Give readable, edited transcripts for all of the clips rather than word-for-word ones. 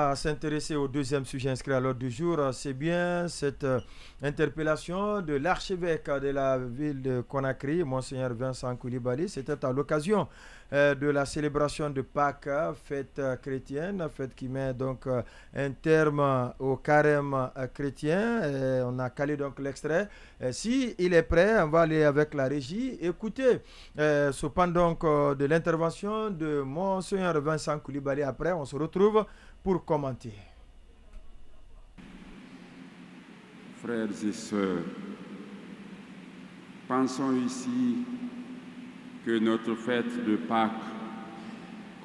va s'intéresser au deuxième sujet inscrit à l'ordre du jour. C'est bien cette interpellation de l'archevêque de la ville de Conakry, Monseigneur Vincent Coulibaly. C'était à l'occasion de la célébration de Pâques, fête chrétienne, fête qui met donc un terme au carême chrétien. On a calé donc l'extrait. Si il est prêt, on va aller avec la régie. Écoutez, cependant donc de l'intervention de Monseigneur Vincent Coulibaly. Après, on se retrouve pour commenter. Frères et sœurs, pensons ici que notre fête de Pâques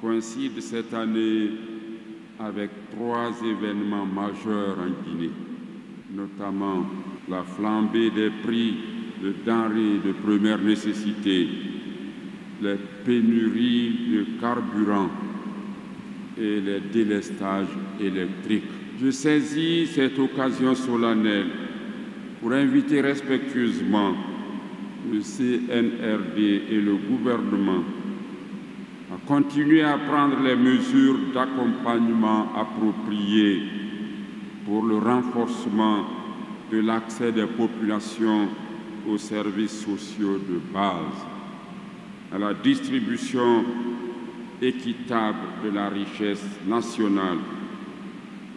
coïncide cette année avec 3 événements majeurs en Guinée, notamment la flambée des prix de denrées de première nécessité, les pénuries de carburant et les délestages électriques. Je saisis cette occasion solennelle pour inviter respectueusement le CNRD et le gouvernement à continuer à prendre les mesures d'accompagnement appropriées pour le renforcement de l'accès des populations aux services sociaux de base, à la distribution équitable de la richesse nationale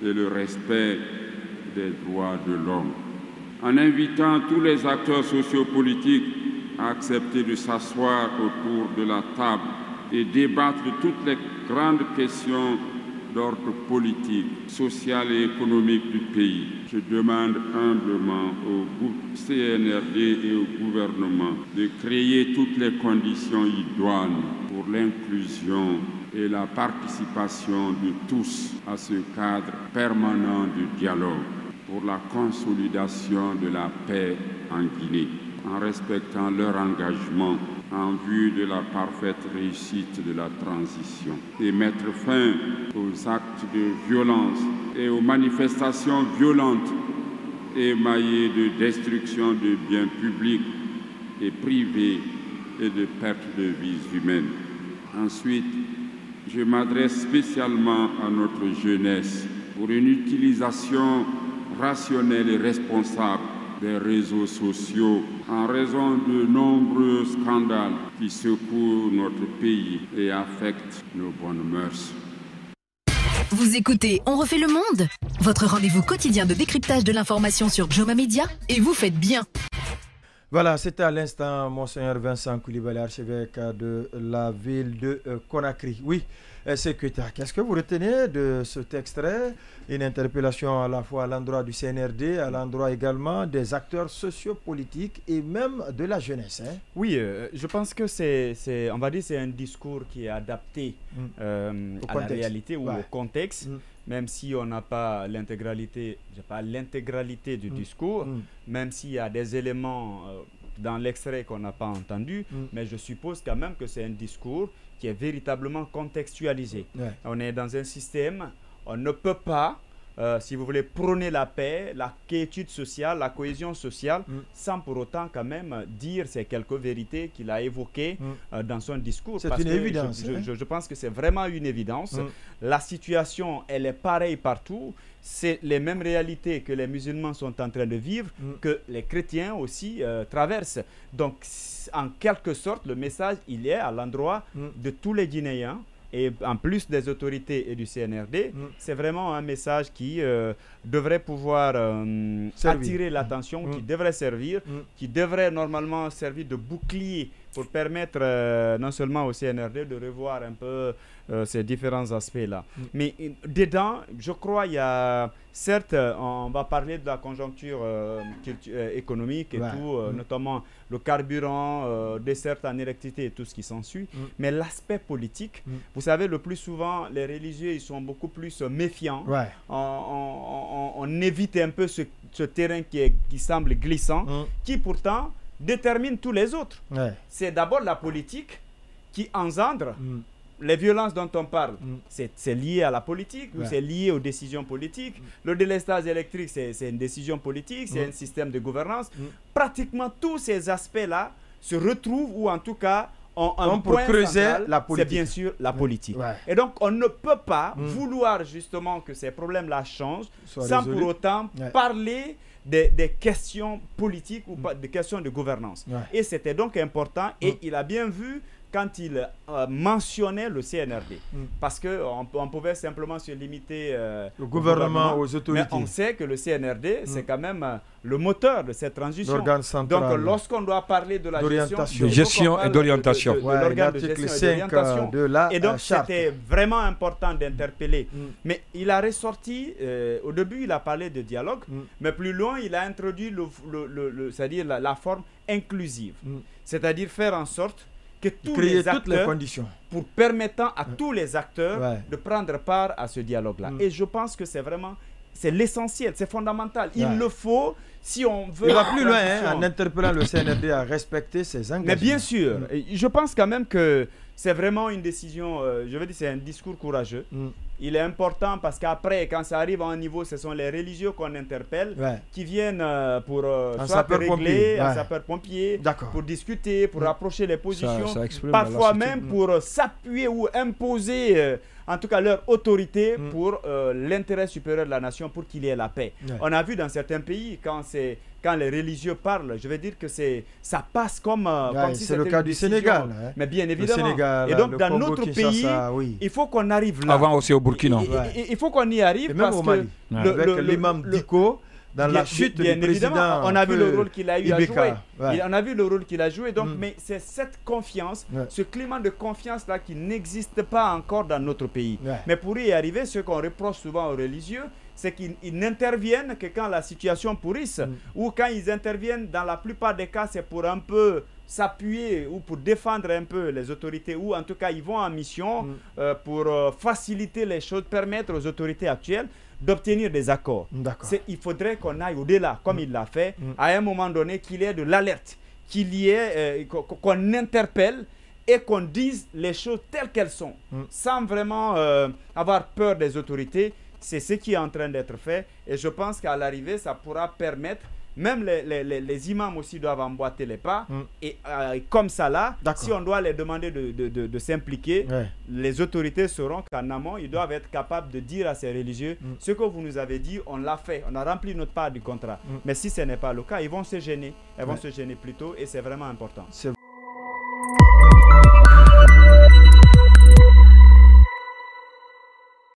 et le respect des droits de l'homme. En invitant tous les acteurs sociopolitiques à accepter de s'asseoir autour de la table et débattre de toutes les grandes questions d'ordre politique, social et économique du pays. Je demande humblement au CNRD et au gouvernement de créer toutes les conditions idoines pour l'inclusion et la participation de tous à ce cadre permanent de dialogue pour la consolidation de la paix en Guinée, en respectant leur engagement en vue de la parfaite réussite de la transition et mettre fin aux actes de violence et aux manifestations violentes émaillées de destruction de biens publics et privés et de perte de vies humaines. Ensuite, je m'adresse spécialement à notre jeunesse pour une utilisation rationnelle et responsable des réseaux sociaux en raison de nombreux scandales qui secouent notre pays et affectent nos bonnes mœurs. Vous écoutez On refait le monde, votre rendez-vous quotidien de décryptage de l'information sur Joma Media, et vous faites bien. Voilà, c'était à l'instant Monseigneur Vincent Coulibaly, archevêque de la ville de Conakry. Oui, secrétaire, qu'est-ce que vous retenez de cet extrait? Une interpellation à la fois à l'endroit du CNRD, à l'endroit également des acteurs sociopolitiques et même de la jeunesse. Hein? Oui, je pense que c'est un discours qui est adapté à la réalité ou au contexte. Même si on n'a pas l'intégralité du discours, même s'il y a des éléments dans l'extrait qu'on n'a pas entendu, mais je suppose quand même que c'est un discours qui est véritablement contextualisé. Ouais. On est dans un système, on ne peut pas, si vous voulez, prôner la paix, la quiétude sociale, la cohésion sociale, sans pour autant quand même dire ces quelques vérités qu'il a évoquées dans son discours. C'est une évidence. Je pense que c'est vraiment une évidence. La situation, elle est pareille partout. C'est les mêmes réalités que les musulmans sont en train de vivre, que les chrétiens aussi traversent. Donc, en quelque sorte, le message, il est à l'endroit de tous les Guinéens. Et en plus des autorités et du CNRD, c'est vraiment un message qui devrait pouvoir attirer l'attention, qui devrait servir, qui devrait normalement servir de bouclier pour permettre non seulement au CNRD de revoir un peu ces différents aspects-là. Mais dedans, je crois, il y a, certes, on va parler de la conjoncture économique et tout, notamment le carburant, dessert en électricité et tout ce qui s'ensuit. Mais l'aspect politique, vous savez, le plus souvent, les religieux, ils sont beaucoup plus méfiants. On évite un peu ce terrain qui semble glissant, qui pourtant détermine tous les autres. C'est d'abord la politique qui engendre les violences dont on parle. C'est lié à la politique ou c'est lié aux décisions politiques. Le délestage électrique, c'est une décision politique, c'est un système de gouvernance. Pratiquement tous ces aspects-là se retrouvent ou en tout cas un pour point creuser central, la politique. c'est bien sûr la politique. Ouais. Et donc, on ne peut pas vouloir justement que ces problèmes-là changent sans pour autant parler des questions politiques ou des questions de gouvernance. Ouais. Et c'était donc important et il a bien vu quand il mentionnait le CNRD. Parce qu'on pouvait simplement se limiter au gouvernement, aux autorités. Mais on sait que le CNRD, c'est quand même le moteur de cette transition. L'organe central. Donc, lorsqu'on doit parler de la gestion et d'orientation. De l'organe de gestion et d'orientation. Et donc, c'était vraiment important d'interpeller. Mais il a ressorti, au début, il a parlé de dialogue, mais plus loin, il a introduit c'est-à-dire la forme inclusive. C'est-à-dire faire en sorte que tous les acteurs, toutes les conditions pour permettant à tous les acteurs de prendre part à ce dialogue-là. Et je pense que c'est vraiment, c'est l'essentiel, c'est fondamental. Il le faut si on veut... Il va plus loin en interpellant le CNRD à respecter ses engagements. Mais bien sûr, je pense quand même que c'est vraiment une décision, je veux dire, c'est un discours courageux. Il est important parce qu'après, quand ça arrive à un niveau, ce sont les religieux qu'on interpelle, qui viennent pour soit régler, un sapeur-pompier, pour discuter, pour rapprocher les positions, parfois même pour s'appuyer ou imposer, en tout cas leur autorité pour l'intérêt supérieur de la nation, pour qu'il y ait la paix. On a vu dans certains pays, quand les religieux parlent, je veux dire que ça passe comme si c'est le cas du Sénégal. Mais bien évidemment. Sénégal, et donc dans Congo, notre Kinshasa, pays, il faut qu'on arrive là. Avant aussi au Burkina. Il faut qu'on y arrive. Et même au Mali. Avec l'imam Diko, dans la chute du président. On a vu le rôle qu'il a eu à jouer. On a vu le rôle qu'il a joué. Donc, mais c'est cette confiance, ce climat de confiance-là qui n'existe pas encore dans notre pays. Mais pour y arriver, ce qu'on reproche souvent aux religieux, c'est qu'ils n'interviennent que quand la situation pourrisse, ou quand ils interviennent, dans la plupart des cas, c'est pour un peu s'appuyer ou pour défendre un peu les autorités, ou en tout cas, ils vont en mission pour faciliter les choses, permettre aux autorités actuelles d'obtenir des accords. Il faudrait qu'on aille au-delà, comme il l'a fait, à un moment donné, qu'il y ait de l'alerte, qu'il y ait, qu'on interpelle et qu'on dise les choses telles qu'elles sont, sans vraiment avoir peur des autorités. C'est ce qui est en train d'être fait et je pense qu'à l'arrivée, ça pourra permettre, même les imams aussi doivent emboîter les pas et comme ça là, si on doit les demander de s'impliquer, les autorités sauront qu'en amont, ils doivent être capables de dire à ces religieux, ce que vous nous avez dit, on l'a fait, on a rempli notre part du contrat. Mais si ce n'est pas le cas, ils vont se gêner, elles vont se gêner plus tôt et c'est vraiment important.